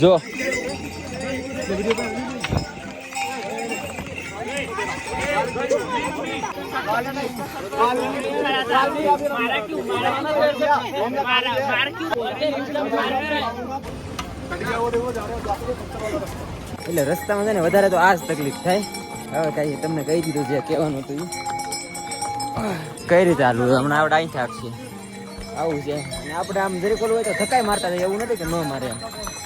જો એટલે રસ્તામાં છે ને વધારે તો આ જ તકલીફ થાય. હવે કઈ તમને કહી દીધું છે કહેવાનું હતું કઈ રીતે હાલવું હમણાં આપણે અહીંથી આપશે આવું છે. અને આપણે આમ જરીક ઓલું હોય તો ધક્કાય મારતા થાય, એવું નથી કે ન મારે એમ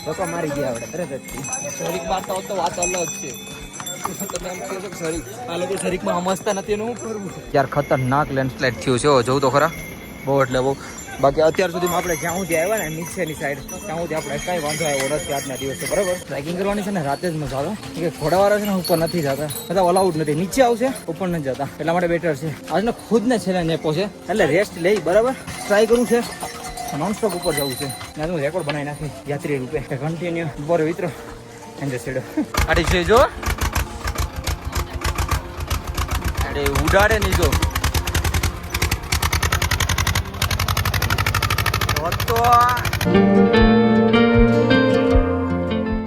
ધક્કો મારી ગયા આપણે તરત જ શરીક મારતા હોત તો વાત અલગ છે. તમે એમ કહો છો કે શરીક આ લોકો શરીકમાં સમજતા નથી એનું શું કરવું યાર. ખતરનાક લેન્ડસ્લાઇડ થયું છે જોઉં તો ખરા બહુ એટલે બહુ. બાકી અત્યાર સુધીમાં આપણે જ્યાં સુધી આવ્યા ને નીચેની સાઈડ ત્યાં સુધી આપણે કઈ વાંધો આવ્યો નથી આજના દિવસે બરાબર. ટ્રેકિંગ કરવાની છે ને રાતે જ મજા આવે કે ઘોડાવાળા છે ને ઉપર નથી જતા, બધા અલાઉડ નથી, નીચે આવશે ઉપર નથી જતા, એટલા માટે બેટર છે. આજને ખુદને છેલ્લે નેપો છે એટલે રેસ્ટ લઈ બરાબર. ટ્રાય કરવું છે નોનસ્ટોપ ઉપર જવું છે. ને હું રેકોર્ડ બનાવી નાખી યાત્રી રૂપે કન્ટિન્યુ ઉપર વિતરો એન્જોય છેડો આડી છે જો અરે ઉડાડે નહીં જો તો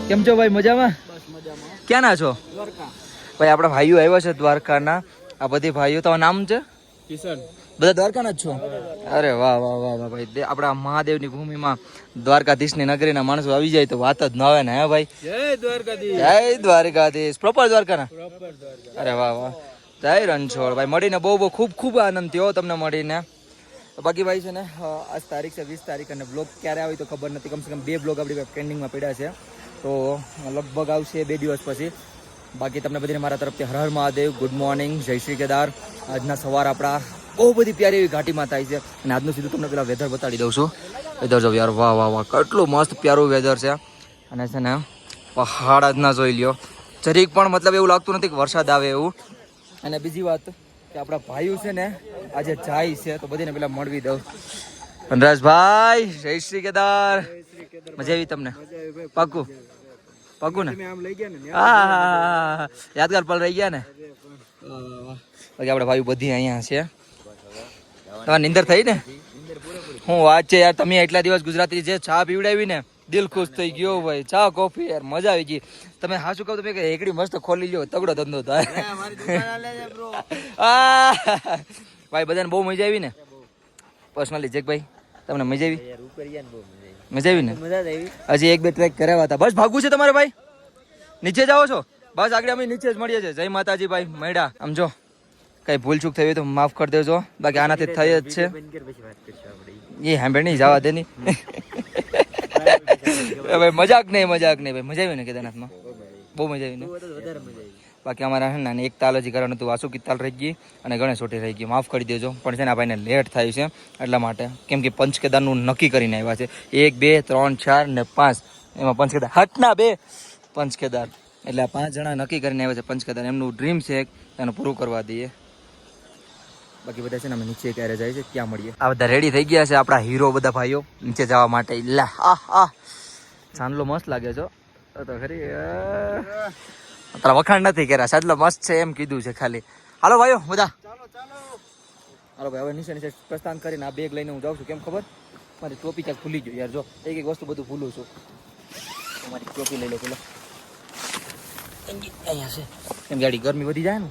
કેમ છો ભાઈ? મજામાં? બસ મજામાં. ક્યાં ના છો? દ્વારકા. ભાઈ આપણા ભાઈઓ આવ્યા છે દ્વારકાના. આ બધી ભાઈઓ તમારું નામ છે? કિશન. બધા દ્વારકાના જ છો? અરે વાહ વાહ વાહ વાહ ભાઈ. આપણા મહાદેવની ભૂમિમાં દ્વારકાધીશની નગરીના માણસો આવી જાય તો વાત જ ન આવે ને. હે ભાઈ? જય દ્વારકાધીશ. જય દ્વારકાધીશ. પ્રોપર દ્વારકાના? પ્રોપર દ્વારકા. અરે વાહ વાહ. જય રણછોડ ભાઈ. મળીને બહુ બહુ ખૂબ ખૂબ આનંદ થયો તમને મળીને. બાકી ભાઈ છે ને આજ તારીખ છે 20 તારીખ અને બ્લોગ ક્યારે આવી તો ખબર નથી. કમસે કમ 2 બ્લોગ આપણી ટ્રેન્ડિંગમાં પડ્યા છે તો લગભગ આવશે 2 દિવસ પછી. બાકી તમને બધાને મારા તરફથી હર હર મહાદેવ, ગુડ મોર્નિંગ, જય શ્રી કેદાર. આજના સવાર આપણા બહુ બધી પ્યારી એવી ઘાટીમાં થાય છે અને આજનું સીધું તમને પેલા વેધર બતાડી દઉં છું. વેધર જો યાર વાહ વાહ વાહ કેટલું મસ્ત પ્યારું વેધર છે. અને છે ને પહાડ જ ના જોઈ લ્યો જરીક પણ, મતલબ એવું લાગતું નથી કે વરસાદ આવે એવું. અને બીજી વાત કે આપણા ભાઈઓ છે ને આજે જાય છે તો બધીને પેલા મળવી દઉં. વનરાજભાઈ જય શ્રી કેદાર. મજા આવી તમને? પાકું પાકું ને? હા યાદગાર પલ રહી ગયા ને. બાકી આપણા ભાઈઓ બધી અહીંયા છે. તમારી નિંદર થઈ ને? હું વાત છે યાર. તમે એટલા દિવસ ગુજરાતી જે ચા પીવડાવી ને દિલ ખુશ થઈ ગયો ભાઈ. ચા કોફી યાર મજા આવી ગઈ. તમે હા શું કહો તમે કે એકડી મસ્ત ખોલી લ્યો તગડો ધંધો થાય. ભાઈ બધાને બહુ મજા આવી ને? પર્સનલી જેક ભાઈ તમને મજા આવી? મજા આવી ને? હજી 1-2 ટ્રેક કરાવ્યા હતા. બસ ભાગવું છે તમારે ભાઈ? નીચે જાઓ છો? બસ આગળ અમે નીચે જ મળીએ છીએ. જય માતાજી ભાઈ. મળ્યા આમ જો કઈ ભૂલ ચૂક થઈ હોય તો માફ કરી દેજો. બાકી આનાથી થઈ જ છે એ સાંભળ નહીં જવા દે નહીં. ભાઈ મજાક નહીં ભાઈ. મજા આવી ને કેદારનાથમાં? બહુ મજા આવી ને? બાકી અમારા છે ને એક તાલ હજી કરવાનું હતું. વાસુકી તાલ રહી ગઈ અને ગણેશ ઓટી રહી ગઈ. માફ કરી દેજો પણ છે ને આ ભાઈને લેટ થાય છે એટલા માટે. કેમ કે પંચકેદારનું નક્કી કરીને આવ્યા છે 1, 2, 3, 4 ને 5. એમાં પંચકેદાર હટના 2 પંચકેદાર એટલે 5 જણા નક્કી કરીને આવ્યા છે પંચકેદાર. એમનું ડ્રીમ છે એને પૂરું કરવા દઈએ. બાકી બધા છે ને અમે નીચે ક્યારે જાય છે ત્યાં મળીએ. આ બધા રેડી થઈ ગયા છે આપણા હીરો બધા ભાઈઓ નીચે જવા માટે. લા ચાંદલો મસ્ત લાગે છો તો ખરી. તારા વખાણ નથી કર્યા, સાદલો મસ્ત છે એમ કીધું છે ખાલી. હાલો ભાઈઓ બધા હાલો ભાઈ. હવે નીચે નીચે પ્રસ્થાન કરીને આ બેગ લઈને હું જાઉં છું. કેમ ખબર? મારી ટોપી ક્યાંક ભૂલી ગયો યાર. જો એક વસ્તુ બધું ભૂલું છું. મારી ટોપી લઈ લો પેલો. અહીંયા છે એમ ગાડી ગરમી વધી જાય ને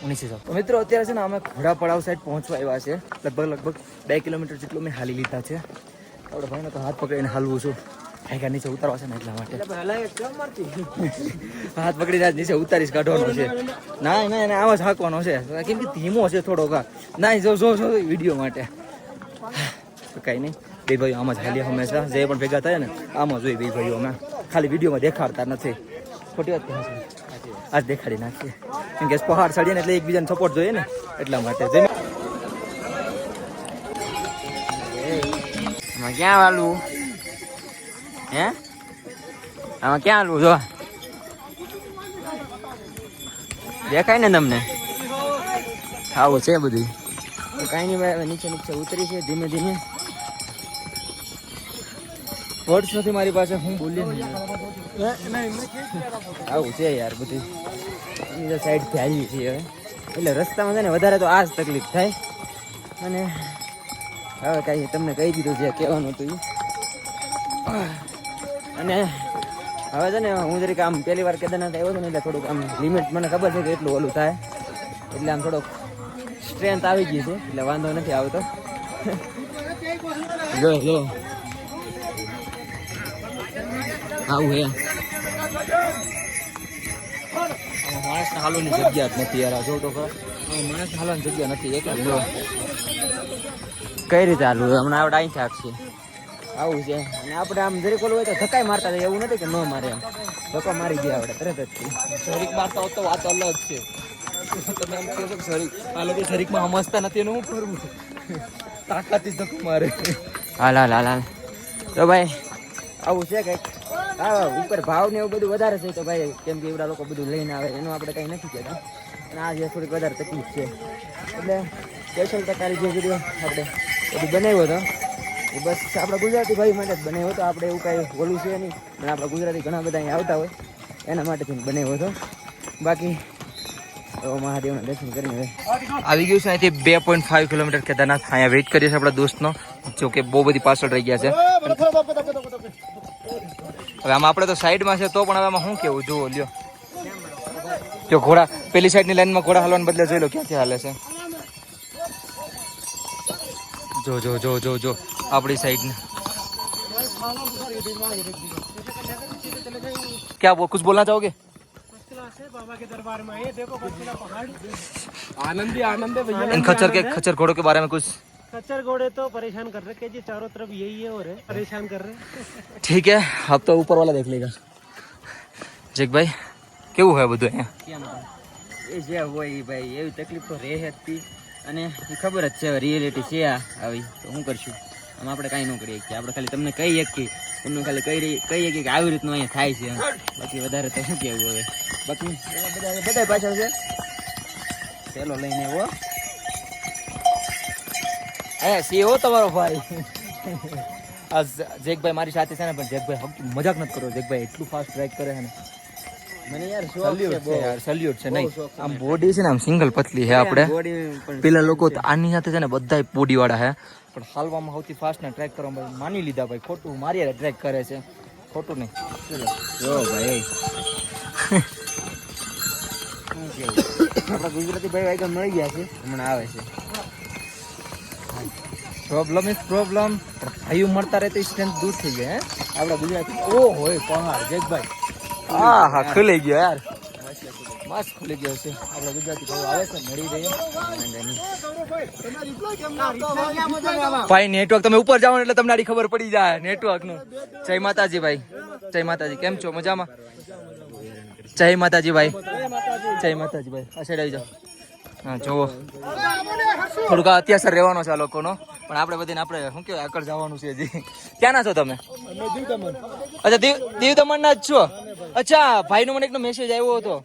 નીચે જાઓ. તો મિત્રો અત્યારે છે ને અમે ઘોડા પડાવ સાઈડ પહોંચવા આવ્યા છે. લગભગ 2 કિલોમીટર જેટલું મેં હાલી લીધા છે. આપણે ભાઈને તો હાથ પકડીને હાલવું છું. હાઈકા નીચે ઉતારવા છે ને એટલા માટે હાથ પકડીને નીચે ઉતારીશ કાઢવાનો છે. ના ના એને આવા જ હાંકવાનો છે કેમ કે ધીમો છે થોડોક. ના જો વિડીયો માટે કાંઈ નહીં. બે ભાઈઓ આમાં જ હાલીએ હંમેશા. જે પણ ભેગા થાય ને આમાં જોઈએ બે ભાઈઓ. અમે ખાલી વિડીયોમાં દેખાડતા નથી. ખોટી વાત કહે છે. આજ દેખાડી નાખીએ કેમ કે પહાડ ચડીએ ને એટલે એકબીજાને સપોર્ટ જોઈએ ને એટલા માટે. ક્યાં વાલું હે? આમાં ક્યાં હાલવું જો દેખાય ને તમને? આવું છે બધું. કાંઈ નહીં ભાઈ નીચે ઉતરી છે ધીમે ધીમે. વર્ડ્સ નથી મારી પાસે. હું બોલી આવું છે યાર બધું. સાઈડથી આવી છીએ હવે એટલે રસ્તામાં છે ને વધારે તો આ જ તકલીફ થાય. અને હવે કાંઈ તમને કહી દીધું જે કહેવાનું હતું એ. અને હવે છે ને હું જરીક આમ પહેલી વાર કેદારનાથ આવ્યો હતો ને એટલે થોડુંક આમ લિમિટ મને ખબર છે કે એટલું ઓલું થાય એટલે આમ થોડોક સ્ટ્રેન્થ આવી ગઈ છે એટલે વાંધો નથી આવતો. જો જો આવું હે માણસને હાલવાની જગ્યા જ નથી યાર. જો તો માણસને હાલવાની જગ્યા નથી એક જ. જો કઈ રીતે હાલવું હમણાં આપણે અહીં થાકશે આવું છે. અને આપણે આમ જરીક ઓલું હોય તો ધક્કાઈ મારતા થાય એવું નથી કે ન મારે એમ ધક્કો મારી ગયા આપણે તરત જ શરીક મારતા હોત તો વાત અલગ છે. તમે એમ કહો છો કે શરીક આ લોકો શરીકમાં સમજતા નથી એનું હું કરવું તાકાતથી ધક્કો મારે. હાલ હાલ હાલ હાલ તો ભાઈ આવું છે કંઈક. હા ઉપર ભાવ ને એવું બધું વધારે છે તો ભાઈ કેમ કે એવડા લોકો બધું લઈને આવે એનું આપણે કંઈ નથી કહેતા. અને આ જે થોડીક વધારે તકલીફ છે એટલે સ્પેશિયલ ટકારી જે વિડીયો આપણે બધું બનાવ્યો હતો એ બસ આપણા ગુજરાતી ભાઈ માટે જ બનાવ્યો હતો. આપણે એવું કાંઈ બોલવું છે નહીં અને આપણા ગુજરાતી ઘણા બધા અહીં આવતા હોય એના માટેથી બનાવ્યો હતો. બાકી મહાદેવના દર્શન કરીને આવી ગયું છે અહીંથી 2.5 કિલોમીટર કેદારનાથ. અહીંયા વેઇટ કરીએ છીએ આપણા દોસ્તનો, જો કે બહુ બધી પાછળ રહી ગયા છે. હવે આમાં આપણે તો સાઈડમાં છે તો પણ હવે આમાં શું કેવું જુઓ લ્યો. જો ઘોડા પેલી સાઈડની લાઈનમાં ઘોડા હાલવાને બદલે જોઈ લો ક્યાંથી હાલે છે. જો જો જો જો જો આપણી સાઈડ क्या वो कुछ बोलना चाहोगे? बाबा के दरबार में आए, देखो बर्फीला पहाड़, आनंद ही आनंद है भैया. इन खच्चर घोड़ों के बारे में कुछ. खच्चर घोड़े तो परेशान कर रहे जी, चारों तरफ यही है और परेशान कर रहे. ठीक है अब तो ऊपर वाला देख लेगा. જેક ભાઈ કેવું હોય બધું અહીંયા? કેમ એ જે હોય એ ભાઈ એવી તકલીફ તો રહે જ હતી અને એ ખબર જ છે રિયાલિટી છે આ આવી તો શું કરશું. આમ આપણે કાંઈ ન કરીએ કે આપણે ખાલી તમને કહીએ કે તમને ખાલી કહીએ કે આવી રીતનું અહીંયા થાય છે. બાકી વધારે તો શું કહેવું હવે. બાકી બધા પાછળ છે પેલો લઈને એવો અહીંયા સી હો તમારો ભાઈ. આ જેકભાઈ મારી સાથે છે ને, પણ જેકભાઈ મજાક નથી કરો. જેકભાઈ એટલું ફાસ્ટ ડ્રાઈવ કરે છે ને, મને યાર શોખ છે બહુ યાર. સલ્યુટ છે. નહીં આમ બોડી છે ને આમ સિંગલ પતલી છે. આપણે પેલા લોકો આની સાથે છે ને બધા બોડી વાળા છે, પણ હાલવામાં સૌથી ફાસ્ટ ને ટ્રેક કરવામાં માની લીધા ભાઈ. ખોટું મારી યાર ટ્રેક કરે છે, ખોટું નહીં. જો ભાઈ આપણા ગુજરાતી ભાઈ વાગ્યા મળી ગયા છે હમણાં આવે છે. Problem is problem. ભાઈઓ મળતા રહે તો સ્ટ્રેન્થ દૂર થઈ જાય. આપણા ગુજરાતી ઓ હોય પહાડ જેકભાઈ. હા હા ખુલી ગયો યાર, મસ્ત ખુલી ગયો છે. આપણા ગુજરાતી ભાઈઓ આવે છે મળી રહે. ભાઈ નેટવર્ક તમે ઉપર જાઓ એટલે તમને આની ખબર પડી જાય નેટવર્ક નું. જય માતાજી ભાઈ, જય માતાજી. કેમ છો? મજામાં? જય માતાજી ભાઈ, જય માતાજી ભાઈ. આ સાઈડ આવી જાઓ. હા જુઓ થોડુંક અત્યાસર રહેવાનો છે આ લોકોનો, પણ આપણે બધીને આપણે શું કહેવાય આગળ જવાનું છે હજી. ક્યાંના છો તમે? અચ્છા દીવ દમણના જ છો? અચ્છા ભાઈનો મને એકનો મેસેજ આવ્યો હતો.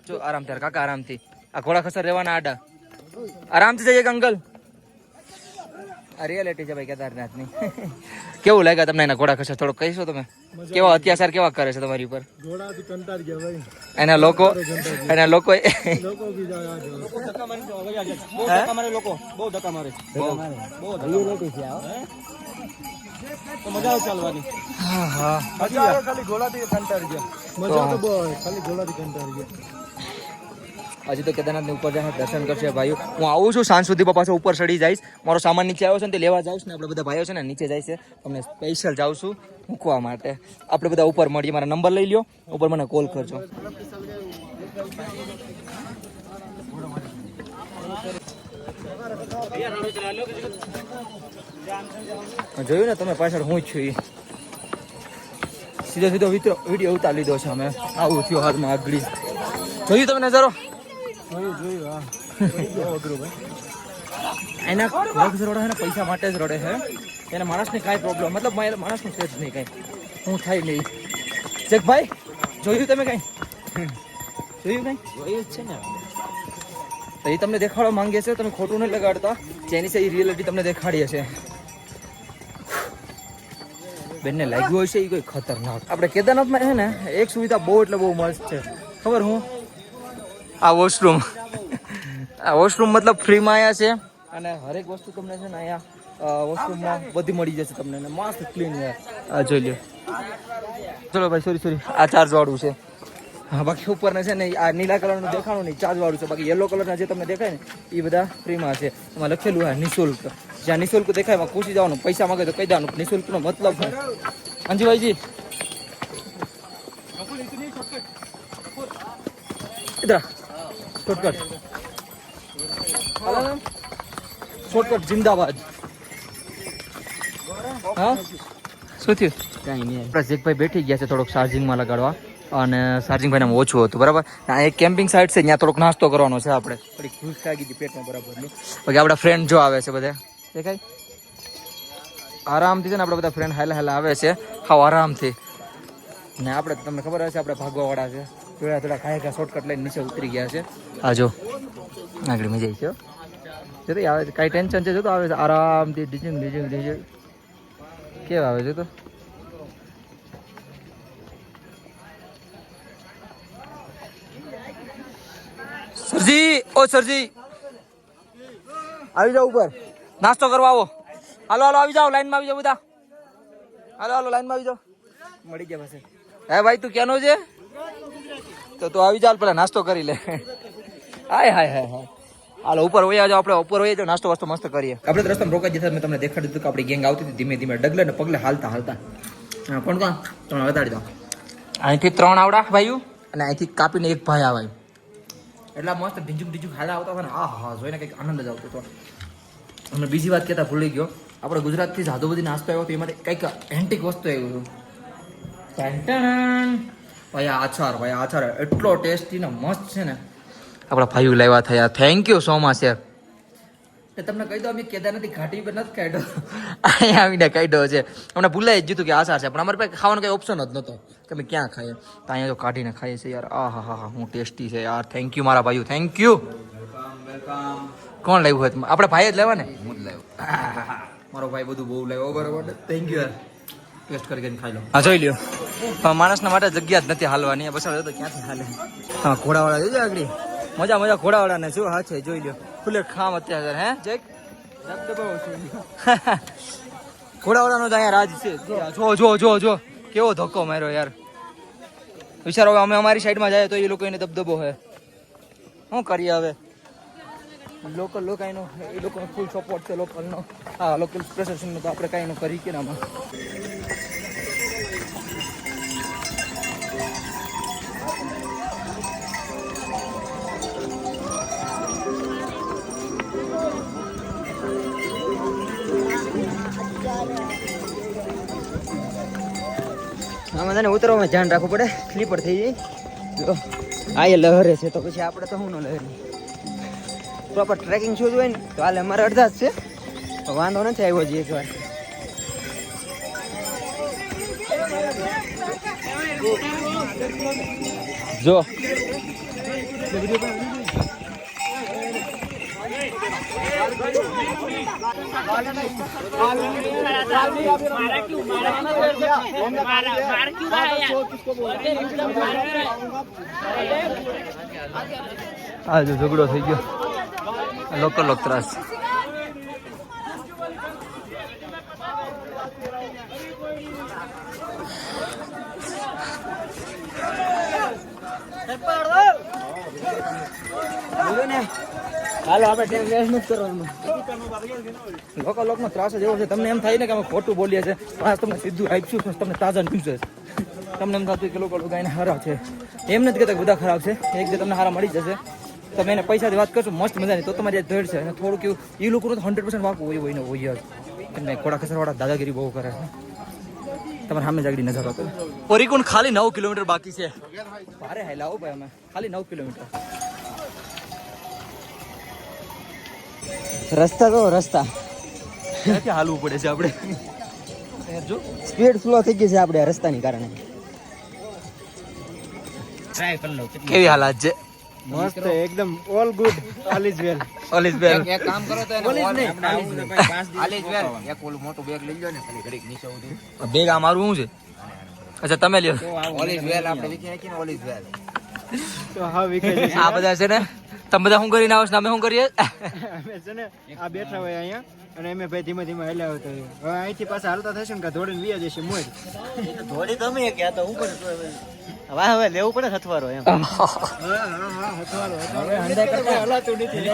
જો આરામ તાર કાકા આરામથી. આ ઘોડા ખસર રહેવાના આડા આરામથી જઈએ અંકલ. આ રિયાલિટી છે ભાઈ કેદારનાથની. કેવું લાગ્યા તમને એના ઘોડા ખસર? થોડુંક કહીશો તમે? કેવા અત્યાચાર કેવા કરે છે તમારી ઉપર? ઘોડાથી કંટાળી ગયા ભાઈ. એના લોકો લોકો બી જાય બહુ ધક્કા મારે. તો મજા આવે ચાલવાની. હા હા ખાલી ઘોડાથી કંટાળી ગયા. મજા તો બહુ આવે, ખાલી ઘોડાથી કંટાળી ગયા. હજી તો કેદારનાથની ઉપર જાય દર્શન કરશે ભાઈઓ. હું આવું છું સાંજ સુધી પાછો ઉપર ચડી જઈશ. મારો સામાન નીચે આવ્યો છે ને તે લેવા જાઉં છું ને આપણે બધા ભાઈઓ છે ને નીચે જાય છે. તમને સ્પેશિયલ જાઉં છું મૂકવા માટે. આપણે બધા ઉપર મળીએ. મારા નંબર લઈ લ્યો, ઉપર મને કોલ કરજો. જોયું ને તમે પાછળ હું જ છું. સીધો સીધો વિડીયો ઉતાર લીધો છે અમે. આવું થયું હાથમાં આગળ. જોયું તમે નજારો? એના રોડે છે પૈસા માટે જ રોડે છે. એને માણસને કાંઈ પ્રોબ્લેમ મતલબ માણસનું છે જ નહીં કાંઈ. હું થાય નહીં. જેકભાઈ જોયું તમે કાંઈ? જોયું કાંઈ? જોયું જ છે ને. તો એ તમને દેખાડવા માંગે છે, તમે ખોટું નથી લગાડતા. જેની છે એ રિયાલિટી તમને દેખાડીએ છે. બેનને લાગ્યું હોય છે એ કોઈ ખતરનાક. આપણે કેદારનાથમાં છે ને એક સુવિધા બહુ એટલે બહુ મસ્ત છે. ખબર હું? આ વોશરૂમ મતલબ ફ્રીમાં આવ્યા છે. અને હરેક વસ્તુ તમને છે ને અહીંયા વોશરૂમમાં બધી મળી જશે તમને અને મસ્ત ક્લીન યાર. આ જોઈ લ્યો. ચલો ભાઈ સોરી આ ચાર્જ વાળું છે. હા બાકી ઉપરના છે ને આ નીલા કલરનું દેખાણું નહીં ચાર્જ વાળું છે. બાકી યલો કલરના જે તમને દેખાય ને એ બધા ફ્રીમાં છે. એમાં લખેલું હા નિઃશુલ્ક. જ્યાં નિઃશુલ્ક દેખાય એમાં પૂછી જવાનું, પૈસા માંગે તો કહી દેવાનું નિઃશુલ્કનો મતલબ છે. અંજીભાઈજી इधर शॉर्टकट शॉर्टकट जिंदाबाद. હા શું થયું? કાંઈ નહીં. આપણા જેકભાઈ બેઠી ગયા છે થોડોક ચાર્જિંગમાં લગાડવા અને ચાર્જિંગ ભાઈને ઓછું હતું બરાબર. આ એક કેમ્પિંગ સાઇટ છે ત્યાં થોડોક નાસ્તો કરવાનો છે આપણે. થોડીક ભૂખ લાગી હતી પેટમાં બરાબરની. બાકી આપણા ફ્રેન્ડ જો આવે છે બધા દેખાય આરામથી છે ને આપણા બધા ફ્રેન્ડ હાલા આવે છે હાવ આરામથી. ને આપણે તમને ખબર હશે આપણે ભાગવાવાળા છે થોડા ખાયા શોર્ટકટ લઈને નીચે ઉતરી ગયા છે. હા જો આગળ મજા આવી છે જો તો આવે કાંઈ ટેન્શન છે જો તો આવે છે આરામથી ડીજિંગ કેવા આવે છે તો સરજી આવી જાઓ ઉપર નાસ્તો કરવા આવો. હાલો આવી જાઓ લાઈનમાં આવી જાઓ બધા. હાલો લાઈનમાં આવી જાઓ. મળી ગયા પાસે. હે ભાઈ તું ક્યાંનો છે? તો તું આવી ચાલ પેલા નાસ્તો કરી લે. હાય હાલો ઉપર વયા જાઓ. આપણે ઉપર વયા જાઓ નાસ્તો વાસ્તો મસ્ત કરીએ. આપણે રસ્તામાં રોકાઈ જતા મેં તમને દેખાડી દીધું કે આપણી ગેંગ આવતી હતી ધીમે ધીમે ડગલે ને પગલે હાલતા કોણ તમને બતાડી દો. અહીંથી 3 આવડા ભાઈઓ અને અહીંથી કાપીને એક ભાઈ આવે. એટલા મસ્ત ઢીંચુક હાલા આવતા હતા ને હા જોઈને કંઈક આનંદ જ આવતો હતો. અને બીજી વાત કહેતા ભૂલી ગયો, આપણે ગુજરાતથી જાદુ બધી નાસ્તો આવ્યો તો એમાંથી કંઈક એન્ટિક વસ્તુ આવ્યું હતું. ભાઈ આચાર એટલો ટેસ્ટી ને મસ્ત છે ને આપણા ભાઈઓ લાવ્યા થયા. થેન્ક યુ સો મચ યાર. તમને કહી દો અમે કેદારનાથ ઘાટી પર નથી કાઢ્યો, અહીંયા આવીને કાઢ્યો છે. અમને ભૂલાઈ જ જીતું કે આચાર છે પણ અમારે પાસે ખાવાનો કઈ ઓપ્શન જ નહોતો કે અમે ક્યાં ખાઈએ. તો અહીંયા તો કાઢીને ખાઈએ છીએ યાર. હા હું ટેસ્ટી છે યાર. થેન્ક યુ મારા ભાઈઓ, થેન્ક યુ. કોણ લાવ્યું હતું? આપણે ભાઈ જ લેવા ને. હું જ લાવ્યો. મારો ભાઈ બધું બહુ લાવ્યો બરાબર. થેન્ક યુ યાર. ટેસ્ટ કરીને ખાઈ લો. હા જોઈ લ્યો માણસના માટે જગ્યા જ નથી હાલવાની. બસ તો ક્યાંથી હાલે. હા ઘોડાવાળા જોજો આગળ મજા ઘોડાવાળાને શું હા છે જોઈ લ્યો. ફૂલે ખામ અત્યારે હે જય ઘોડાવાળાનો તો અહીંયા રાજ છે. જો કેવો ધક્કો માર્યો યાર. વિચારો હવે અમે અમારી સાઈડમાં જાય તો એ લોકો એને દબદબો હે. શું કરીએ હવે? લોકલ લોકો એનો એ લોકોનો ફૂલ સપોર્ટ છે લોકલનો. હા લોકલ પ્રશાસનનો તો આપણે કાંઈ એનું કરી કે આમાં. આમાં તને ઉતરવામાં ધ્યાન રાખવું પડે, સ્લીપર થઈ જાય. જો આ એ લહેરે છે તો પછી આપણે તો શું ન લહેરી. પ્રોપર ટ્રેકિંગ શૂઝ હોય ને તો હાલે. અમારે અડધા જ છે, વાંધો નથી આવ્યો છે એકવાર. જો આ જો ઝઘડો થઈ ગયો. લોક ત્રાસ. હાલો આપણે ટાઈમ વેસ્ટ નથી કરવાનું. લોકનો ત્રાસ જ એવો છે. તમને એમ થાય ને કે અમે ખોટું બોલીએ છીએ પણ તમને સીધું આપીશું તમને તાજા ન્યૂઝ છે. તમને એમ થતું કે લોકો ગાયને હારા છે. એમ નથી કહેતા બધા ખરાબ છે. એક જે તમને હારા મળી જશે તમે એને પૈસાથી વાત કરશો મસ્ત મજાની તો તમારી ધડ છે. અને થોડુંક એવું એ લોકોનું તો 100% વાંકું હોય જ. એમને ઘોડા ખસરવાળા દાદાગીરી બહુ કરે છે. તમારે સામે જાગડી નજર હતો. પરિકુંડ ખાલી 9 કિલોમીટર બાકી છે. ભારે હાલાવો ભાઈ અમે ખાલી 9 કિલોમીટર. રસ્તા ક્યાંથી હાલવું પડે છે આપણે. જો સ્પીડ સ્લો થઈ ગઈ છે આપણે રસ્તાની કારણે. ટ્રાય કરી લો કેવી હાલત છે. મસ્ત એકદમ all good. All is well. એક કામ કરો તો ઓલ ઇઝ વેલ. એક ઓલું મોટું બેગ લઈ લો ને ખાલી ઘડીક નીચે ઉડી. બેગ આ મારું શું છે? અચ્છા તમે લ્યો. ઓલ ઇઝ વેલ આપણે વિકી નાખીને ઓલ ઇઝ વેલ. તો હા વિકે આ બધા છે ને તમે બધા શું કરીને આવો છો ને અમે શું કરીએ? અમે છે ને આ બેઠા હોય અહીંયા અને અમે ભાઈ ધીમે ધીમે હલાવ્યો તો હવે અહીંથી પાછા હાલતા થશે ને કે દોડીને વ્યા જશે મોજ. થોડી તમે કે તો હું પણ હવે લેવું પડે હથવારો એમ. હવે હંડા કરતા હલાતું નથી.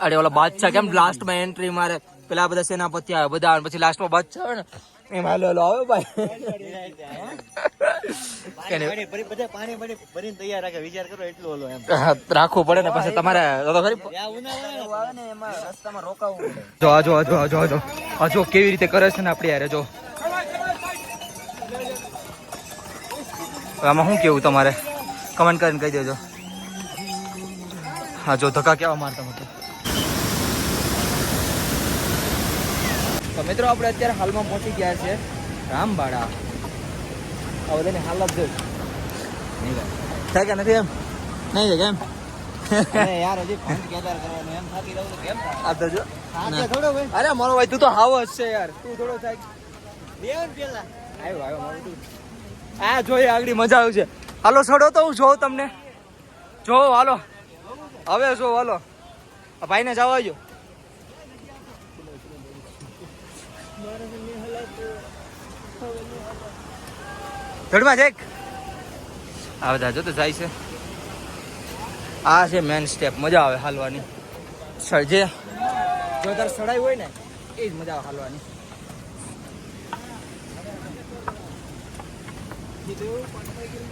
અરે ઓલા બાદશાહ કેમ લાસ્ટમાં એન્ટ્રી મારે, પેલા બધા સેનાપતિ આવે બધા આવે, પછી લાસ્ટમાં બાદશાહ આવે ને એમ હાલો આવે ભાઈ. પાણી ભરીને તૈયાર રાખે, વિચાર કરો એટલું ઓલો એમ રાખવું પડે ને પછી તમારે તો ખરી. રસ્તામાં રોકાવું પડે. જો કેવી રીતે કરે છે ને આપડી યાર. જો આમાં શું કેવું તમારે કમેન્ટ કરીને કહી દેજો. હા જો ધક્કા કેવા મારતા મતલબ. તો મિત્રો આપણે અત્યારે હાલમાં પહોંચી ગયા છે રામબાડા. આ બધાની હાલત જોઈ થાય કે નથી એમ નહીં કેમ યાર હજી ફંડ કેદાર કરવાનું એમ થાકી રહું તો કેમ આ તો જો થોડો ભાઈ અરે મારો ભાઈ તું તો હાવ જ છે યાર. તું થોડો થાય દેવન પેલા આવ્યો મારું તું આ જોઈએ આગળ મજા આવશે. હાલો છોડો તો હું જોઉં તમને. જો હાલો હવે જો હાલો આ ભાઈને જવા જો. ધડમાં જેક આ બધા જો તો જાય છે. આ છે મેન સ્ટેપ, મજા આવે હાલવાની. જે જો તાર સડાઈ હોય ને એ જ મજા આવે હાલવાની.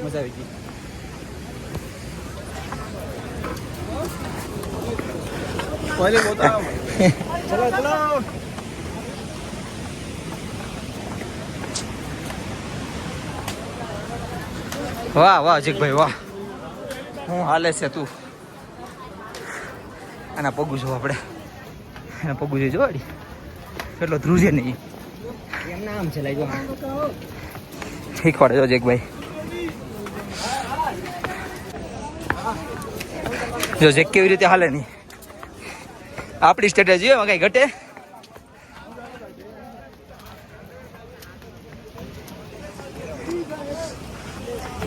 મજા આવી ગઈ. पहले बताओ. चलो चलो. વાહ વાહ જીગભાઈ વાહ, હું હાલે છે તું. આના પગું જો આપણે એના પગું જો વાડી કેટલો ધ્રુજે નહીં. એમ નામ છે લાગ્યો શીખવાડે જો જીગભાઈ. જો જેક કેવી રીતે હાલે નહીં. આપણી સ્ટ્રેટેજી એમાં કઈ ઘટે.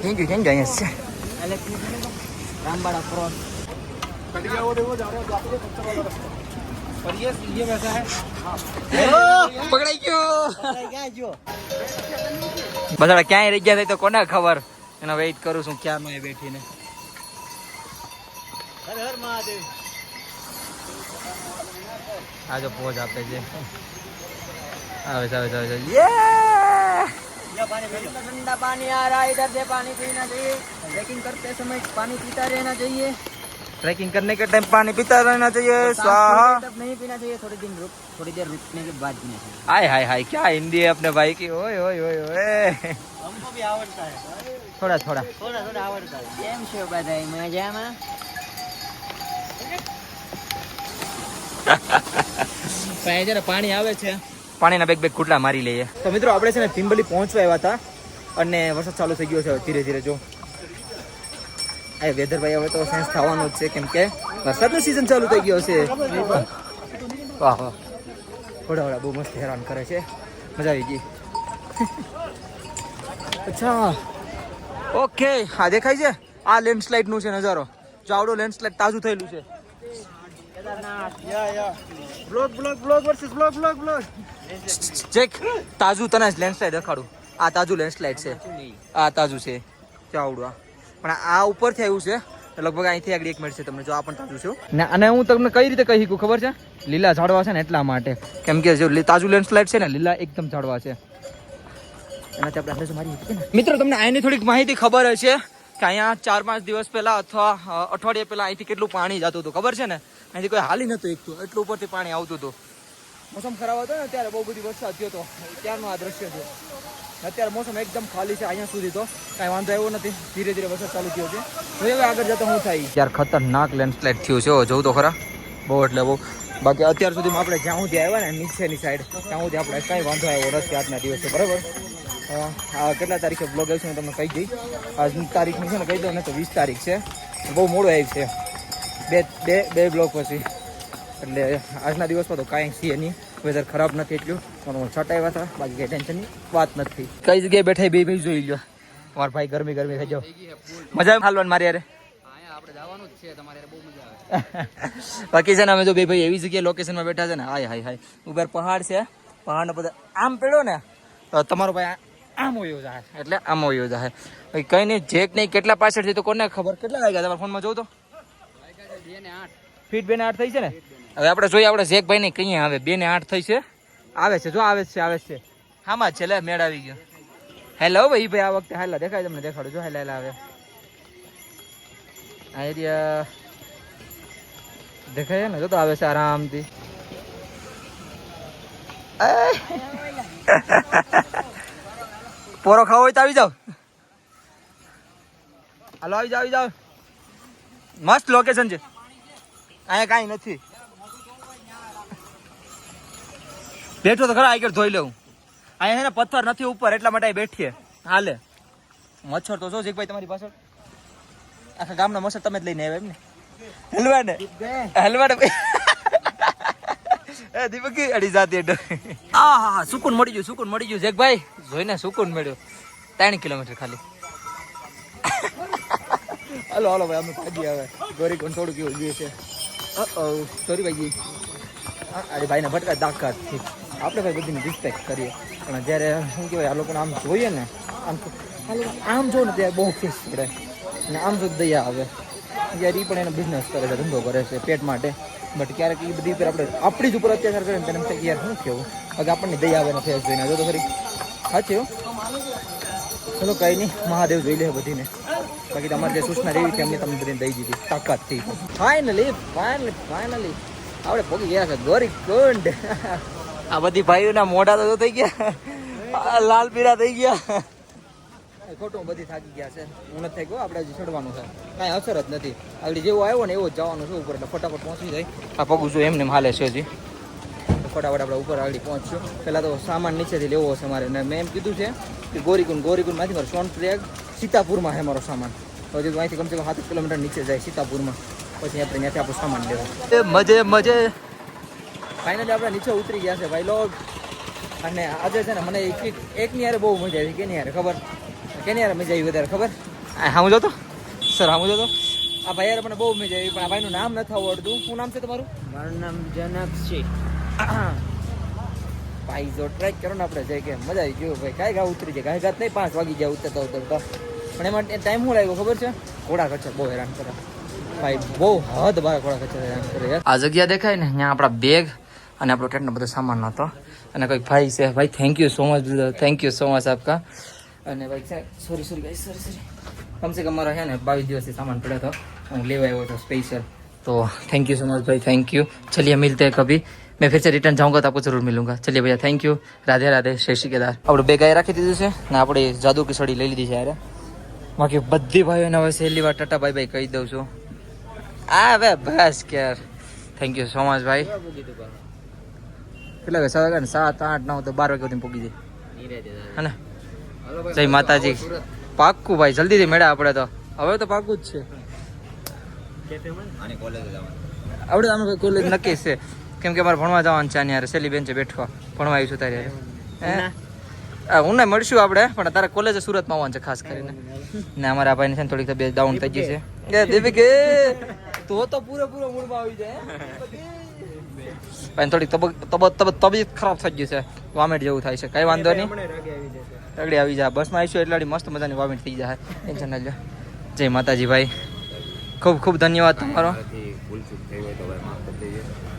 થેન્ક યુ અહીંયા છે રામબાડા ક્રોસ. પકડાઈ ગયો. ક્યાં જો બધા ક્યાંય રહી ગયા તો કોને ખબર. એનો વેઇટ કરું છું ક્યાં નો બેઠીને. હર હર મહાદેવ. આ જો પોઝ આપે છે. આવે ठंडा पानी आ रहा है, इधर से पानी पीना चाहिए. ट्रैकिंग करते समय पानी पीता रहना चाहिए. ट्रैकिंग करने के टाइम पानी पीता रहना चाहिए. स्वाहा. तब नहीं पीना चाहिए, थोड़ी देर रुकने के बाद पीना चाहिए. हाय हाय हाय क्या हिंदी है अपने भाई की. ओए ओए ओए ओए हमको भी आवड़ता है, थोड़ा थोड़ा थोड़ा थोड़ा आवड़ता है. કેમ છો બધાય મજામાં? પાણી આવે છે, પાણીના બેગ કુટલા મારી લઈએ. તો મિત્રો આપણે છે ને પિંબલી પહોંચવા આવ્યા હતા અને વરસાદ ચાલુ થઈ ગયો છે ધીરે ધીરે. જો આ વેધર ભાઈ હવે તો સેન્સ થવાનું જ છે કેમ કે વરસાદનો સિઝન ચાલુ થઈ ગયો છે. વાહ વાહ થોડા બહુ મસ્ત હેરાન કરે છે, મજા આવી ગઈ. અચ્છા ઓકે હા દેખાય છે આ લેન્ડસ્લાઇડ નું છે નજારો. જો આવડો લેન્ડસ્લાઇડ તાજું થયેલું છે. Blog versus blog. ચેક તાજું તને લેન્ડસ્લાઇડ દેખાડું. આ તાજું લેન્ડસ્લાઇડ છે, આ તાજું છે ચાવડું આ. પણ આ ઉપરથી આવ્યું છે લગભગ અહીંથી આગળ 1 મિનિટ છે તમને. જો આ પણ તાજું છે ને. અને હું તમને કઈ રીતે કહી શકું ખબર છે? લીલા ઝાડવા છે ને એટલા માટે. કેમ કે જો તાજું લેન્ડસ્લાઇડ છે ને લીલા એકદમ ઝાડવા છે એનાથી આપણે અંદાજો મારી શકીએ ને. મિત્રો તમને અહીંની થોડીક માહિતી ખબર હશે કે અહીંયા 4-5 દિવસ પહેલા અથવા અઠવાડિયા પહેલા અહીંથી કેટલું પાણી જતું હતું ખબર છે ને? અહીંથી કોઈ હાલી નતું એકતું, એટલું ઉપરથી પાણી આવતું હતું. મોસમ ખરાબ હતો ને ત્યારે બહુ બધી વરસાદ થયો હતો, ત્યારનો આ દ્રશ્ય છે. અત્યારે મોસમ એકદમ ખાલી છે અહીંયા સુધી, તો કાંઈ વાંધો આવ્યો નથી. ધીરે ધીરે વરસાદ ચાલુ થયો છે. હવે આગળ જતા શું થાય. યાર ખતરનાક લેન્ડસ્લાઇડ થયું છે, જોઉં તો ખરા બહુ એટલે બહુ. બાકી અત્યાર સુધીમાં આપણે જ્યાં સુધી આવ્યા ને નીચેની સાઈડ ત્યાં સુધી આપણે કાંઈ વાંધો આવ્યો નથી આજના દિવસે. બરાબર આ કેટલા તારીખે બ્લોગ આવશે હું તમને કહી દઈ. આજની તારીખની છે ને કહી દઉં ને તો 20 તારીખ છે. બહુ મોડું આવી છે બે બ્લોગ પછી. એટલે આજના દિવસમાં તો કાંઈ છે નહીં, વેધર ખરાબ નથી એટલું. પણ છટ આવ્યા હતા, બાકી કંઈ ટેન્શનની વાત નથી. કઈ જગ્યાએ બેઠા બે જોઈ લો. મારા ભાઈ ગરમી થઈ જાવ મજા આવે હાલવાની મારી યારે. બાકી છે ને અમે જો બે ભાઈ એવી જગ્યાએ લોકેશનમાં બેઠા છે ને હાય હાય હાય ઉપર પહાડ છે પહાડનો બધા આમ પેડો ને તો તમારો ભાઈ આમ હોયો જાય એટલે આમ હોયો જાય ભાઈ કઈ નહીં જેક નહીં કેટલા પાછળ છે તો કોને ખબર કેટલા વાગ્યા તમારા ફોનમાં જોઉં તો ફીટ 2 ને 8 થઈ છે ને હવે આપણે જોઈએ આપણે જેક ભાઈ ને કઈ આવે 2 ને 8 થઈ છે આવે છે જો આવે છે હામાં છે લે મેળ આવી ગયો હેલો ભાઈ ભાઈ આ વખતે હાલા દેખાય તમને દેખાડું જો હેલા આવે આ એરિયા દેખાય ને જો તો આવે છે આરામથી પોરો ખાવો હોય તો આવી જાવ હાલો આવી જાવ મસ્ત લોકેશન છે અહીંયા કાંઈ નથી બેઠો તો ખરા આગળ ધોઈ લઉં અહીંયા છે ને પથ્થર નથી ઉપર એટલા માટે બેઠીએ હાલે મચ્છર તો જો ભાઈ તમારી પાછળ આખા ગામના મચ્છર તમે જ લઈને આવ્યા એમ ને હલવાડે એ દીપક અડી જાતી હા સુકૂન મળી ગયું જેકભાઈ જોઈને સુકૂન મળ્યો 3 કિલોમીટર ખાલી હાલો ભાઈ અમે ભાગી આવે ગોરી કોણ થોડું કેવું જોઈએ છે સોરી ભાઈ અરે ભાઈને ભટકા દાખલા આપણે ભાઈ બધીની રિસ્પેક્ટ કરીએ પણ જ્યારે શું કહેવાય આ લોકોને આમ જોઈએ ને આમ જો ને ત્યારે બહુ ખુશ પડે અને આમ જો દયા આવે જ્યારે એ પણ એનો બિઝનેસ કરે છે ધંધો કરે છે પેટ માટે બટ ક્યારેક એ બધી ઉપર આપણે આપણી જ ઉપર અત્યાચાર કરે ને તેને એમ થાય કે યાર શું કેવું બાકી આપણને દયા આવે ને ફેસ જોઈને જો તો ખરી સાચું ચલો કંઈ નહીં મહાદેવ જોઈ લે બધીને બાકી તમારે જે સૂચના રહેવી છે એમને તમને બધી દઈ દીધી તાકાતથી ફાઇનલી આપણે પહોંચી ગયા છે ગોરીકુંડ આ બધી ભાઈઓના મોઢા તો થઈ ગયા લાલ પીળા થઈ ગયા ખોટું બધી થાકી ગયા છે હું નથી થઈ ગયો આપણે હજી ચડવાનું છે કાંઈ અસર જ નથી આગળ જેવો આવ્યો ને એવો જ જવાનું છે ઉપર એટલે ફટાફટ પહોંચી જાય આ પગું જો એમને હાલે છે હજી ફટાફટ આપણે ઉપર આગળ પહોંચ્યો પહેલાં તો સામાન નીચેથી લેવો હશે મારે અને મેં એમ કીધું છે કે ગોરીકુંડમાંથી મારે સોનપ્રયાગ સીતાપુરમાં છે મારો સામાન હજી તો અહીંથી કમસે કમ 7 કિલોમીટર નીચે જાય સીતાપુરમાં પછી આપણે ત્યાંથી આપણું સામાન લેવું મજે ફાઇનલી આપણે નીચે ઉતરી ગયા છે ભાઈ લોગ અને આજે છે ને મને એકની યારે બહુ મજા આવી કેની યારે ખબર કેની યારે મજા આવી વધારે ખબર હા હું જોતો સર હા હું જોતો આ ભાઈ યારે મને બહુ મજા આવી પણ આ ભાઈનું નામ નથી આવડતું શું નામ છે તમારું મારું નામ જનક છે ભાઈ જો ટ્રેક કરો ને આપણે જઈ કે મજા આવી ગયો ભાઈ કાંઈ ઘા ઉતરી જાય ઘાત નહીં 5 વાગી ગયા ઉતરતા પણ એમાં ટાઈમ શું લાગ્યો ખબર છે ઘોડા કચ્છર બહુ હેરાન કરે ભાઈ બહુ હદ બાર ઘોડા કચ્છર હેરાન કરે આ જગ્યા દેખાય ને ત્યાં આપણા બેગ અને આપણો ટેન્ટનો બધો સામાન હતો અને કોઈક ભાઈ છે ભાઈ થેન્ક યુ સો મચ આપકા અને ભાઈ સોરી ગાઈસ સોરી કમસે કમ મારો છે ને 22 દિવસથી સામાન પડ્યો હતો હું લેવા આવ્યો હતો સ્પેશિयल तो थैंक यू सो मच भाई थैंक यू चलिए मिलते हैं कभी मैं फिर से रिटर्न जाऊंगा तो आपको जरूर मिलूंगा चलिए भैया थैंक यू राधे राधे जय श्री केदार આપણે બે ગાય રાખી દીધું છે ને આપણે જાદુ કી સડી લઈ લીધી છે યાર બાકી બધી ભાઈઓને હવે છેલ્લી વાર ટાટા બાય બાય કહી દઉં છું આ હવે બસ યાર થેન્ક યુ સો મચ ભાઈ કેટલા વાગે 7 8 9 તો 12 વાગે સુધી પહોંચી જાય હે ને જય માતાજી પાક્કું ભાઈ જલ્દીથી મેળા આપણે તો હવે તો પાક્કું જ છે આવડે અમે કોલેજ નક્કી છે કેમ કે મારે ભણવા જવાનું છે યાર સેલી બેન્ચે બેઠવા ભણવા આવી છું તારે હું ને મળશું આપણે પણ તારે કોલેજ સુરતમાં આવવાનું છે ખાસ કરીને ને અમારા ભાઈને છે ને થોડીક તબિયત ડાઉન થઈ ગઈ છે દેવી કે તો પૂરો મૂડમાં આવી જાય પણ થોડીક તબિયત ખરાબ થઈ ગઈ છે વોમિટ જેવું થાય છે કઈ વાંધો નહીં તગડી આવી જાય બસમાં આવીશું એટલે મસ્ત મજાની વોમિટ થઈ જાય ટેન્શન ના લે જય માતાજી ભાઈ ખૂબ ખૂબ ધન્યવાદ તમારો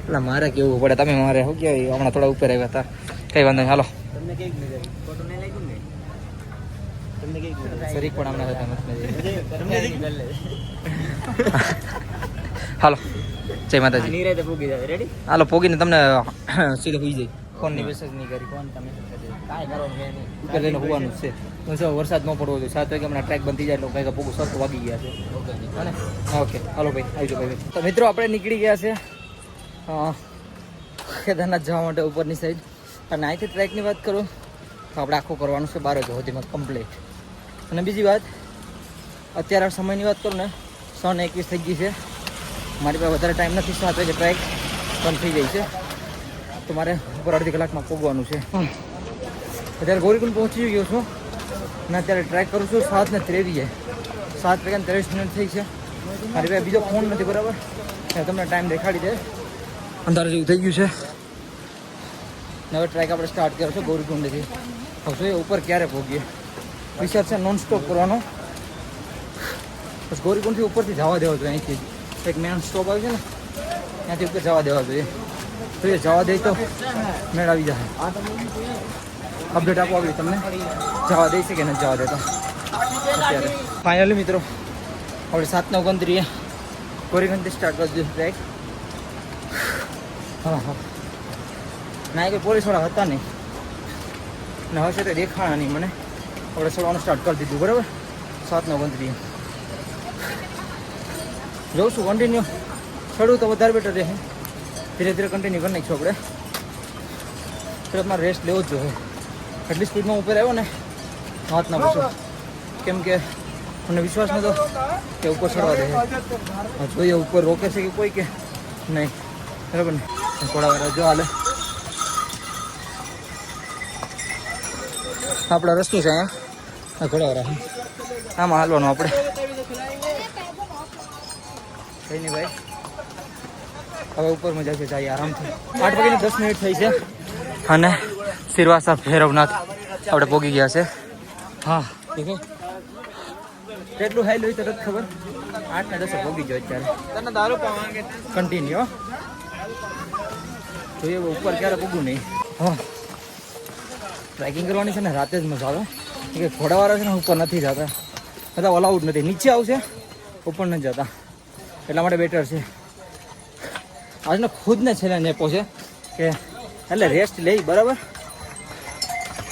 એટલે મારે કેવું પડે તમે મારે શું કહેવાય હમણાં થોડા ઉપર આવ્યા હતા કઈ વાંધો નહીં હાલો શરીક પણ હાલો જય માતાજી હાલો પોગીને તમને સીધો હોઈ જાય ફોનની મેસેજ નહીં કરી ફોન તમે કાંઈ કરવાનું ઉપર લઈને હોવાનું છે વરસાદ ન પડવો જોઈએ 7 વાગે હમણાં ટ્રેક બંધ થઈ જાય એટલે કંઈક પોગું સરખું વાગી ગયા છે ને ઓકે હાલો ભાઈ આવી જાઓ ભાઈ તો મિત્રો આપણે નીકળી ગયા છે કેદારનાથ જવા માટે ઉપરની સાઈડ અને અહીંથી ટ્રેકની વાત કરું તો આપણે આખું કરવાનું છે 12 વાગ્યા સુધીમાં કમ્પ્લીટ અને બીજી વાત અત્યારે સમયની વાત કરું ને 9:21 થઈ ગઈ છે મારી પાસે વધારે ટાઈમ નથી 7 વાગે ટ્રેક બંધ થઈ જાય છે તો મારે ઉપર અડધી કલાકમાં પહોંચવાનું છે અત્યારે ગોરીકુંડ પહોંચી ગયો છું અને અત્યારે ટ્રેક કરું છું 7:23 7 વાગ્યા 23 મિનિટ થઈ છે મારી પાસે બીજો ફોન નથી બરાબર, તમને ટાઈમ દેખાડી દે. અંધારે જેવું થઈ ગયું છે. હવે ટ્રેક આપણે સ્ટાર્ટ કર્યો છે ગૌરીકુંડથી. હવે જોઈએ ઉપર ક્યારે પહોંચીએ. વિચાર છે નોન સ્ટોપ કરવાનો. બસ ગૌરીકુંડથી ઉપરથી જવા દેવા જોઈએ. અહીંથી એક મેન સ્ટોપ આવે છે ને ત્યાંથી ઉપર જવા દેવા જોઈએ. તો એ જવા દે તો મેળ આવી જાય. અપડેટ આપો આગળ તમને જવા દે છે કે નથી જવા દેતા અત્યારે. ફાઇનલી મિત્રો આપણે 7:29 ગૌરીકુંડથી સ્ટાર્ટ કરી દીધું ટ્રેક. હા ના એ કોઈ પોલીસવાળા હતા નહીં ને હશે તો દેખાણા નહીં મને. આપણે ચડવાનું સ્ટાર્ટ કરી દીધું બરાબર. 7:29 જોઉં છું કન્ટિન્યુ ચડવું તો વધારે બેટર રહે. ધીરે ધીરે કન્ટિન્યુ કરી નાખીશું આપણે. તરત મારે રેસ્ટ લેવો જ જોઈએ. એટલી સ્પીડમાં ઉપર આવ્યો ને હાથ ના પૂછો, કેમ કે મને વિશ્વાસ નહોતો કે ઉપર ચડવા દે. જોઈએ ઉપર રોકે છે કે કોઈ કે નહીં બરાબર ને. થોડા વાર જો હાલે આપણા રસ્તું છે અહીંયા ઘોડાવાળા. આમાં હાલવાનું આપણે કઈ નહીં ભાઈ. હવે ઉપર મજા છે જાય આરામથી. 8:10 થઈ છે અને સિરવાસા ભૈરવનાથ આપણે પહોંચી ગયા છે. હા ઠીક છે. કેટલું હાઈ લોય તો નથી ખબર. 8:10 પહોંચી ગયો અત્યારે. તને દારૂ પાવા કન્ટિન્યુ જોઈએ ઉપર ક્યારે પૂગું નહીં. હા ટ્રેકિંગ કરવાની છે ને રાતે જ મજા આવે. કે ઘોડાવાળા છે ને ઉપર નથી જતા, બધા અલાઉડ નથી. નીચે આવશે ઉપર નથી જતા, એટલા માટે બેટર છે. આજનો ખુદને છેલ્લે નેપો છે કે એટલે રેસ્ટ લઈ બરાબર,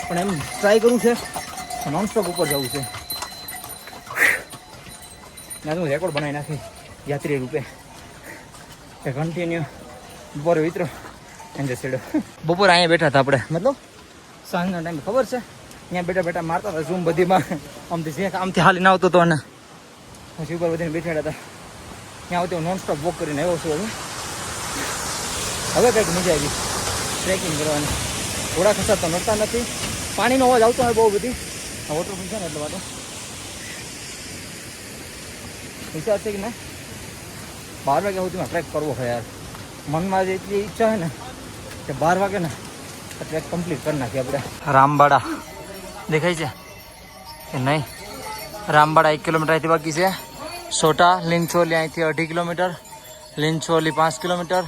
પણ એમ ટ્રાય કરવું છે નોનસ્ટોપ ઉપર જવું છે. ના હું રેકોર્ડ બનાવી નાખી યાત્રી રૂપે કે કન્ટિન્યુ બપોરે વિતરો એન્જોય છેડો. બપોરે અહીંયા બેઠા હતા આપણે, મતલબ સાંજના ટાઈમ ખબર છે અહીંયા બેઠા બેઠા મારતા હતા ઝૂમ બધીમાં. આમથી હાલી ના આવતો હતો અને પછી ઉપર બધીને બેઠા હતા. ત્યાં આવતી હું નોનસ્ટોપ વોક કરીને આવ્યો છું. હવે કંઈક મજા આવી ટ્રેકિંગ કરવાની. ઘોડા ખસાતા નડતા નથી. પાણીનો અવાજ આવતો હોય બહુ બધી. વોટરપ્રૂફ છે ને એટલે માટે વિચાર છે કે ને 12 વાગ્યા સુધીમાં ટ્રેક કરવો હોય યાર. મનમાં જે એટલી ઈચ્છા છે ને કે 12 વાગે ને ટ્રેક કમ્પ્લીટ કરી નાખીએ આપણે. રામબાડા દેખાય છે કે નહીં? રામબાડા 1 કિલોમીટર અહીંથી બાકી છે. સોટા લીંછોલી અહીંથી 2.5 કિલોમીટર, લીંછોલી 5 કિલોમીટર,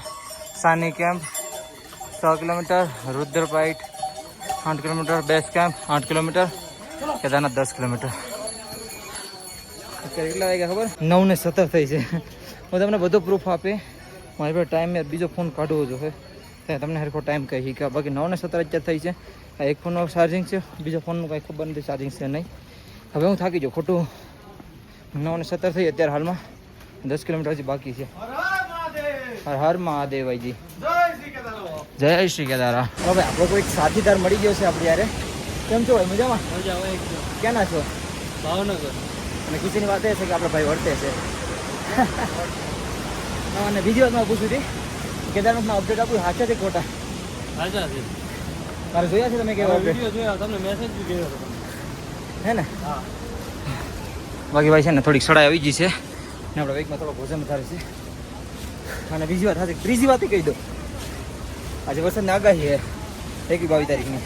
સાની કેમ્પ 6 કિલોમીટર, રુદ્રપાઈટ 8 kilometre, base camp 8 kilometre, Kedarnath 10 kilometre. અત્યારે કેટલા વાગ્યા ખબર? 9:17 થઈ છે. હું તમને બધો પ્રૂફ આપે. મારી પાસે ટાઈમ બીજો ફોન કાઢવો જોઈએ ત્યાં તમને હરખો ટાઈમ કહી કે બાકી 9:17 અત્યારે થઈ છે. આ એક ફોનનો ચાર્જિંગ છે, બીજો ફોનનું કાંઈ ખબર નથી ચાર્જિંગ છે નહીં. હવે હું થાકી જાઉં ખોટું. 9:17 થઈ અત્યારે હાલમાં 10 કિલોમીટર હજી બાકી છે. હર હર મહાદેવજી, જય શ્રી કેદારા. હવે આપણો કોઈ સાથીદાર મળી ગયો છે આપણે યારે. કેમ છો ભાઈ? મજામાં? ક્યાંના છો? ભાવનગર. અને ખુશીની વાત એ છે કે આપણા ભાઈ વર્તે છે. અને બીજી વાત મારે પૂછવી હતી, કેદારનાથમાં અપડેટ આપું સાચા છે ખોટા? સાચા છે. મારે જોયા છે તમે કેવા અપડેટ? તમને મેસેજ બી કર્યો હે ને? હા. બાકી ભાઈ છે ને થોડીક સડાઈ આવી ગઈ છે ને આપણે વેગમાં થોડો ભોજન વધારે છે. અને બીજી વાત સાથે ત્રીજી વાત કહી દો, આજે વરસાદની આગાહી છે 21-22 તારીખની.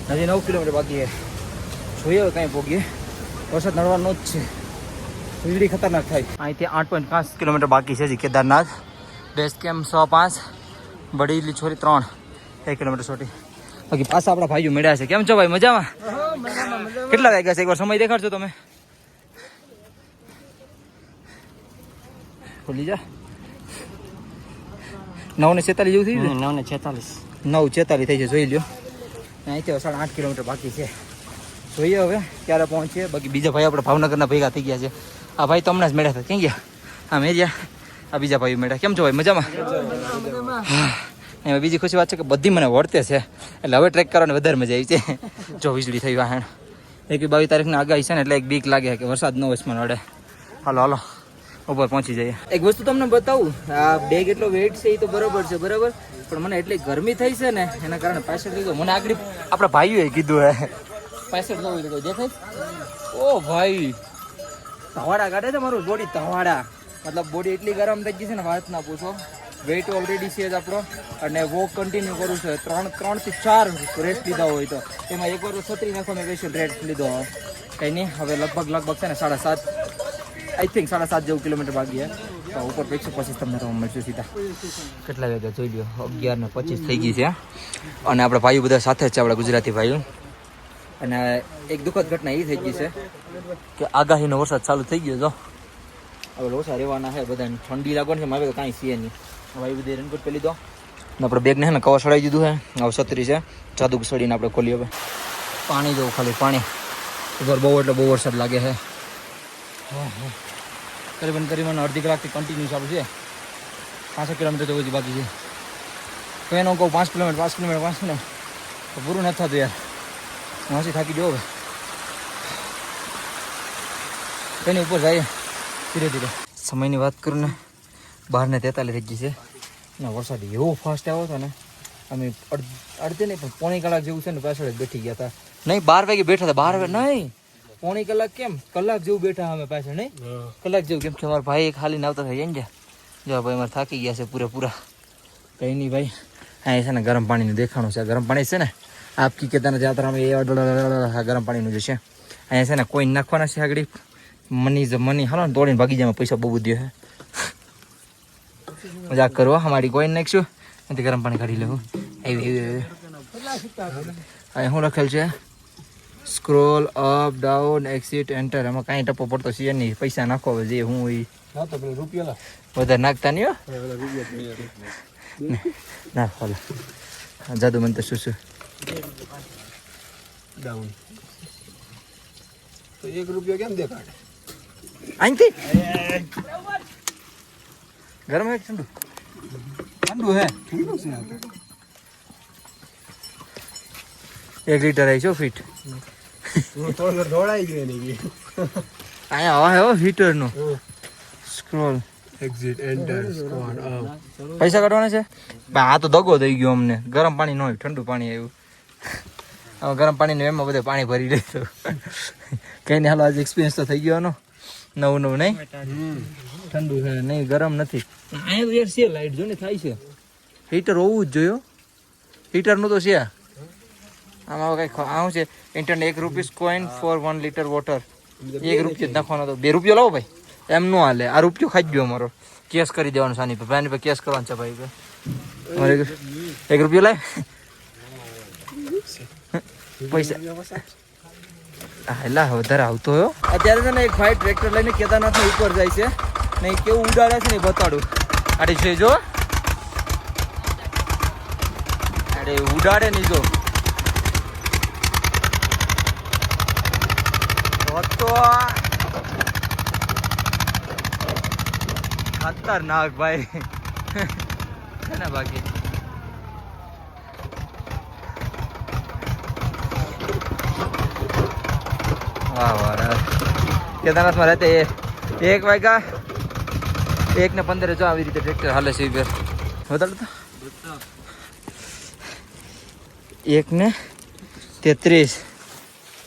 હજી 9 કિલોમીટર બાકી છે. જોઈએ હવે કાંઈ પહોંચીએ. વરસાદ નડવાનો જ છે. વીજળી ખતરનાક થાય. અહીંથી 8.5 કિલોમીટર બાકી છે હજી કેદારનાથ. બેઝ કેમ્પ 105, બડી લીછોરી 3, 1 કિલોમીટર છોટી. બાકી પાછા આપણા ભાઈઓ મળ્યા છે. કેમ છો ભાઈ? મજામાં? કેટલા વાગ્યા છે? એકવાર સમય દેખાડશો તમે? ખોલી જા. 9:46 જેવું થઈ ગયું. 9:46 થઈ છે. જોઈ લ્યો. અહીંથી 8.5 કિલોમીટર બાકી છે. જોઈએ હવે ક્યારે પહોંચીએ. બાકી બીજા ભાઈ આપણે ભાવનગરના ભેગા થઈ ગયા છે. આ ભાઈ તો હમણાં જ મળ્યા હતા. ક્યાં ગયા? હા મેં આ બીજા ભાઈઓ મળ્યા. કેમ છો ભાઈ? મજામાં? એમાં બીજી ખુશી વાત છે કે બધી મને વર્તે છે, એટલે હવે ટ્રેક કરવાની વધારે મજા આવી છે. જો વીજળી થઈ વાહણ 21-22 તારીખની આગાહી છે ને એટલે એક બીક લાગે કે વરસાદ ન વચમાં નડે. હાલો ઉપર પહોંચી જઈએ. એક વસ્તુ તમને બતાવું, આ બેગ એટલો વેઇટ છે એ તો બરોબર છે, બરાબર, પણ મને એટલી ગરમી થઈ છે ને એના કારણે પાછળ લીધો. મને આગળ આપણા ભાઈઓએ કીધું હે પાછળ જવું તો દેખાય. ઓ ભાઈ ધવાડા કાઢે છે મારું બોડી, ધવાડા મતલબ બોડી એટલી ગરમ થઈ ગઈ છે ને વાત ના પૂછો. વેઇટ ઓલરેડી છે જ આપણો, અને વોક કન્ટિન્યુ કરું છે. 3 થી 4 રેસ્ટ લીધા હોય તો એમાં એકવાર છત્રી નાખો મેં સ્પેશિયલ રેસ્ટ લીધો. કંઈ નહીં, હવે લગભગ છે ને 7.5 આઈ થિંક 7.5 જેવું કિલોમીટર બાકી છે. તો ઉપર 125 તમને તો મળશું સીધા. કેટલા વાગ્યા જોઈ લો, 11:25 થઈ ગઈ છે. અને આપણે ભાઈઓ બધા સાથે જ છે, આપણા ગુજરાતી ભાઈઓ. અને એક દુઃખદ ઘટના એ થઈ ગઈ છે કે આગાહીનો વરસાદ ચાલુ થઈ ગયો. જો હવે લોસા રહેવાના છે બધાને, ઠંડી લાગવાની છે. મારે તો કાંઈ છે નહીં. ભાઈ બધી રેનકોટ પહેરી દો ને આપણે બેગને છે ને કવર ચડાવી દીધું છે. હવે છત્રી છે, જાદુ સડીને આપણે ખોલી. હવે પાણી જવું, ખાલી પાણી ઉપર બહુ એટલે બહુ વરસાદ લાગે છે. કરીબન અડધી કલાકથી કન્ટિન્યુ ચાલુ છે. 5 કિલોમીટર તો હજી બાકી છે. તો એનો કહું 5 કિલોમીટર તો પૂરું નથી થતું યાર. હું હસી થાકી જવું. હવે તેની ઉપર જાય ધીરે ધીરે. સમયની વાત કરું ને, 12:43 થઈ ગઈ છે ને વરસાદ એવો ફાસ્ટ આવ્યો હતો ને, અમે અડધી નહીં પણ 1.5 કલાક જેવું છે ને પાછળ જ બેઠી ગયા હતા. નહીં 12 વાગે બેઠા હતા. 12 વાગે નહીં, 1.5 કલાક કેમ, કલાક જેવું બેઠા અમે પાછળ. નહીં કલાક જેવું, કેમ કે અમારા ભાઈ ખાલી આવતા થઈ જાય ને. જો ભાઈ અમારે થાકી ગયા છે પૂરેપૂરા. કંઈ નહીં ભાઈ, અહીંયા છે ને ગરમ પાણીનું દેખાણું છે. ગરમ પાણી છે ને આપકી કેતાના જાત્રામાં એ ગરમ પાણીનું જે છે અહીંયા છે ને કોઈ નાખવાના છે. આગળ મની હાલો ને દોડીને ભાગી જાય, પૈસા બહુ દે છે. મજાક કરો, અમારી કોઈ નાખશું નથી, ગરમ પાણી કાઢી લેવું. અહીં શું લખેલ છે? Scroll up down exit enter. એમાં કાંઈ ટપ્પો પડતો છે નહીં. પૈસા નાખો હવે જે હું હોય વધારે નાખતા નહીં હો. ના ફોલો જાદુ મને તો શું ડાઉન તો 1 રૂપિયો કેમ દેખાડે? અહીંથી ગરમ હે ઠંડુ? ઠંડુ હે. 1 લીટર આવી છો ફીટ. થોડો દોડાઈ ગયો ને અહીંયા હવા હે હીટરનો. Scroll exit enter scroll up. પૈસા કાઢવાના છે? આ તો દગો થઈ ગયો અમને. ગરમ પાણી ન હોય, ઠંડુ પાણી આવ્યું. હવે ગરમ પાણીનું એમાં બધે પાણી ભરી લેતો. કંઈ નહીં, હાલો આજે એક્સપિરિયન્સ તો થઈ ગયો એનો. નવું નહીં, ઠંડુ છે નહીં, ગરમ નથી. અહીંયા તો યાર છે લાઈટ જો ને થાય છે. હીટર હોવું જ જોયો. હીટરનું તો છે આમાં. કંઈક આવું છે internet 1 rupees coin for 1 litre water. 1 રૂપિયો જ નાખવાનો તો 2 રૂપિયો લાવો ભાઈ. એમ નો હાલે. આ રૂપિયો ખાઈ ગયો અમારો. કેસ કરી દેવાનો સાની પર. ભાઈ કેસ કરવાનો છે ભાઈ. 1 રૂપિયો લાય પૈસા. હા વધારે આવતો હોય. અત્યારે છે ને એક ભાઈ ટ્રેક્ટર લઈને કેદારનાથ ઉપર જાય છે. નહીં કેવું ઉડાડે છે ને બતાડું. અરે છે જો, અરે ઉડાડે નહીં જો તો ખતરનાક ભાઈ છે ને. બાકી વાહ વાહ. કેદારનાથમાં રહેતે 1 વાગ્યા 1:15 જો આવી રીતે ટ્રેક્ટર હાલે છે. વધારે તો 1:33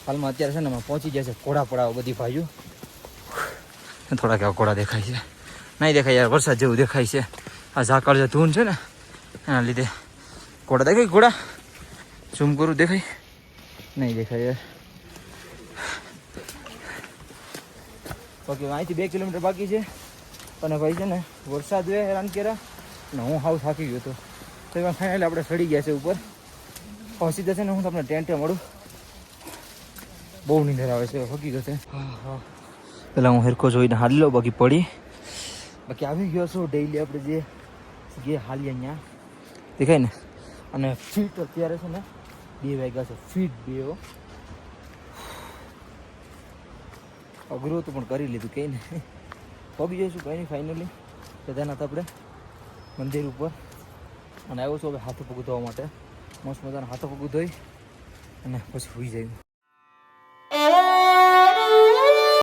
હાલમાં અત્યારે છે ને પહોંચી ગયા છે. ઘોડા પડાવો બધી ભાઈઓ. થોડાક એવા ઘોડા દેખાય છે. નહીં દેખાય યાર, વરસાદ જેવું દેખાય છે. આ ઝાકળ જે ધૂન છે ને એના લીધે ઘોડા દેખાય. ઘોડા ઝૂમ કરું, દેખાય? નહીં દેખાય યાર. બાકી અહીંથી 2 કિલોમીટર બાકી છે. અને ભાઈ છે ને વરસાદ હેરાન કર્યા ને હું હાવ થાકી ગયો હતો. તો એમાં ફાઇનલી આપણે ચડી ગયા છે ઉપર. પહોંચી જશે ને હું તમને ટેન્ટે મળું. બહુ નીંદર આવે છે હકીકતે. હા પેલા હું હેરકો જોઈને હાલી લો, બાકી પડી. બાકી આવી ગયો છું ડેઈલી આપણે જે હાલીએ અહીંયા દેખાય ને. અને ફીટ અત્યારે છે ને 2 વાગ્યા છે. ફીટ 2 અઘરું હતું પણ કરી લીધું. કંઈ નહીં, પગી જઈશું. કંઈ નહીં, ફાઇનલી કેદારનાથ આપણે મંદિર ઉપર. અને આવ્યો છું હવે હાથો પગ ધોવા માટે. મસ્ત મજાના હાથો પગ ધોઈ અને પછી સુઈ જાય.